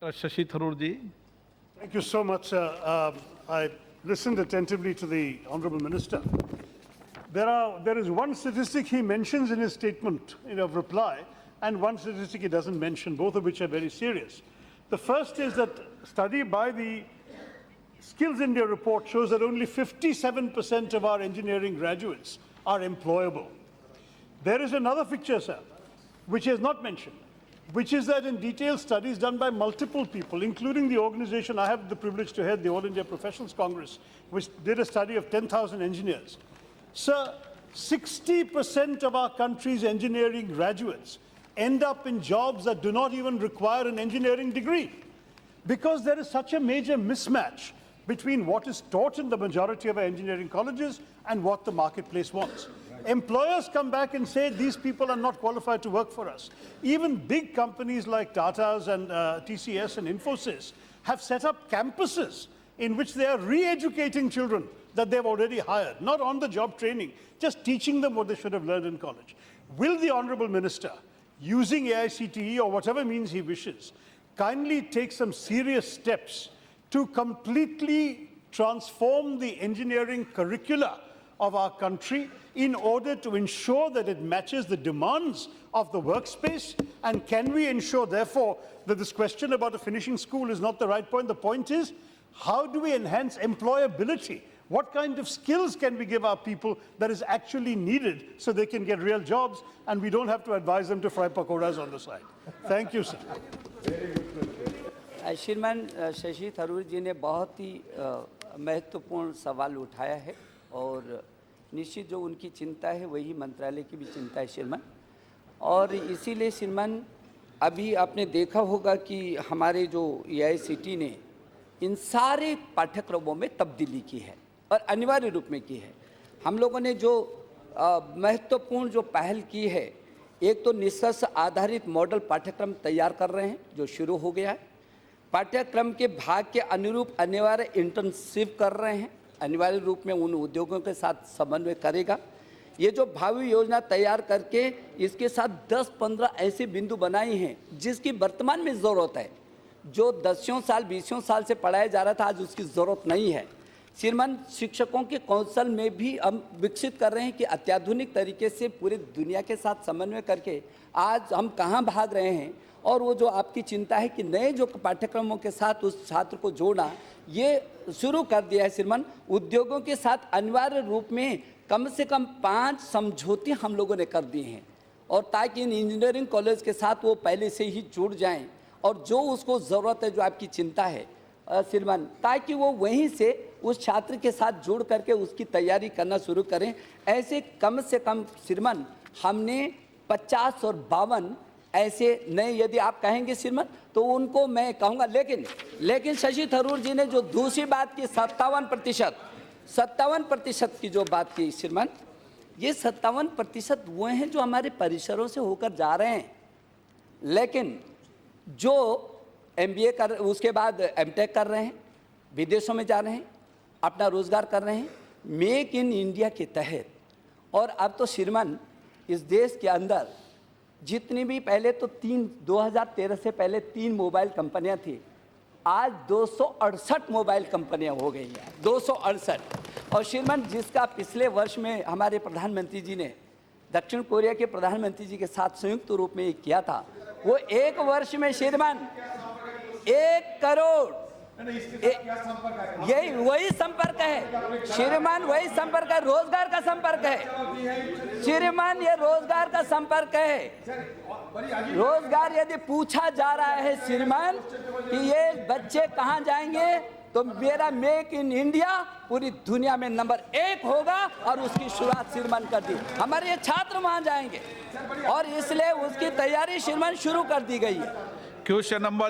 Shashi Tharoor ji. Thank you so much, sir. I listened attentively to the Honourable Minister. There is one statistic he mentions in his statement of reply, and one statistic he doesn't mention, both of which are very serious. The first is that study by the Skills India report shows that only 57% of our engineering graduates are employable. There is another picture, sir, which is not mentioned, which is that in detailed studies done by multiple people, including the organization I have the privilege to head, the All India Professionals Congress, which did a study of 10,000 engineers. Sir, 60% of our country's engineering graduates end up in jobs that do not even require an engineering degree, because there is such a major mismatch between what is taught in the majority of our engineering colleges and what the marketplace wants. Employers come back and say these people are not qualified to work for us. Even big companies like Tata's and TCS and Infosys have set up campuses in which they are re-educating children that they've already hired, not on-the-job training, just teaching them what they should have learned in college. Will the Honourable Minister, using AICTE or whatever means he wishes, kindly take some serious steps to completely transform the engineering curricula of our country in order to ensure that it matches the demands of the workspace? And can we ensure, therefore, that this question about a finishing school is not the right point? The point is, how do we enhance employability? What kind of skills can we give our people that is actually needed so they can get real jobs and we don't have to advise them to fry pakoras on the side? Thank you, sir. श्रीमान शशि थरूर जी ने बहुत ही महत्वपूर्ण सवाल उठाया है और निश्चित जो उनकी चिंता है वही मंत्रालय की भी चिंता है श्रीमान। और इसीलिए श्रीमान अभी आपने देखा होगा कि हमारे जो AICTE ने इन सारे पाठ्यक्रमों में तब्दीली की है और अनिवार्य रूप में की है। हम लोगों ने जो महत्वपूर्ण जो पहल की है, एक तो निष्कर्ष आधारित मॉडल पाठ्यक्रम तैयार कर रहे हैं जो शुरू हो गया है। पाठ्यक्रम के भाग के अनुरूप अनिवार्य इंटर्नशिप कर रहे हैं, अनिवार्य रूप में उन उद्योगों के साथ समन्वय करेगा। ये जो भावी योजना तैयार करके इसके साथ 10-15 ऐसे बिंदु बनाए हैं जिसकी वर्तमान में ज़रूरत है। जो 10 साल 20 साल से पढ़ाया जा रहा था, आज उसकी ज़रूरत नहीं है। श्रीमान शिक्षकों के कौशल में भी हम विकसित कर रहे हैं कि अत्याधुनिक तरीके से पूरी दुनिया के साथ समन्वय करके आज हम कहाँ भाग रहे हैं। और वो जो आपकी चिंता है कि नए जो पाठ्यक्रमों के साथ उस छात्र को जोड़ना, ये शुरू कर दिया है श्रीमान। उद्योगों के साथ अनिवार्य रूप में कम से कम 5 समझौते हम लोगों ने कर दिए हैं, और ताकि इन इंजीनियरिंग कॉलेज के साथ वो पहले से ही जुड़ जाएं और जो उसको ज़रूरत है, जो आपकी चिंता है श्रीमान, ताकि वो वहीं से उस छात्र के साथ जुड़ करके उसकी तैयारी करना शुरू करें। ऐसे कम से कम श्रीमान हमने 50 और 52 ऐसे नए, यदि आप कहेंगे श्रीमान तो उनको मैं कहूँगा। लेकिन शशि थरूर जी ने जो दूसरी बात की 57% की जो बात की श्रीमान, ये 57% वो हैं जो हमारे परिसरों से होकर जा रहे हैं, लेकिन जो MBA कर उसके बाद MTech कर रहे हैं, विदेशों में जा रहे हैं, अपना रोज़गार कर रहे हैं मेक इन इंडिया के तहत। और अब तो श्रीमान इस देश के अंदर जितनी भी, पहले तो 2013 से पहले 3 मोबाइल कंपनियां थी, आज 268 मोबाइल कंपनियां हो गई हैं, 268। और श्रीमान जिसका पिछले वर्ष में हमारे प्रधानमंत्री जी ने दक्षिण कोरिया के प्रधानमंत्री जी के साथ संयुक्त रूप में किया था, वो 1 वर्ष में श्रीमान 1 करोड़, यही वही संपर्क है श्रीमान, वही संपर्क है, रोजगार का संपर्क है श्रीमान, ये रोजगार का संपर्क है। रोजगार यदि पूछा जा रहा है श्रीमान कि ये बच्चे कहाँ जाएंगे, तो मेरा मेक इन इंडिया पूरी दुनिया में नंबर 1 होगा और उसकी शुरुआत श्रीमान कर दी। हमारे ये छात्र वहाँ जाएंगे और इसलिए उसकी तैयारी श्रीमान शुरू कर दी गई है। Question number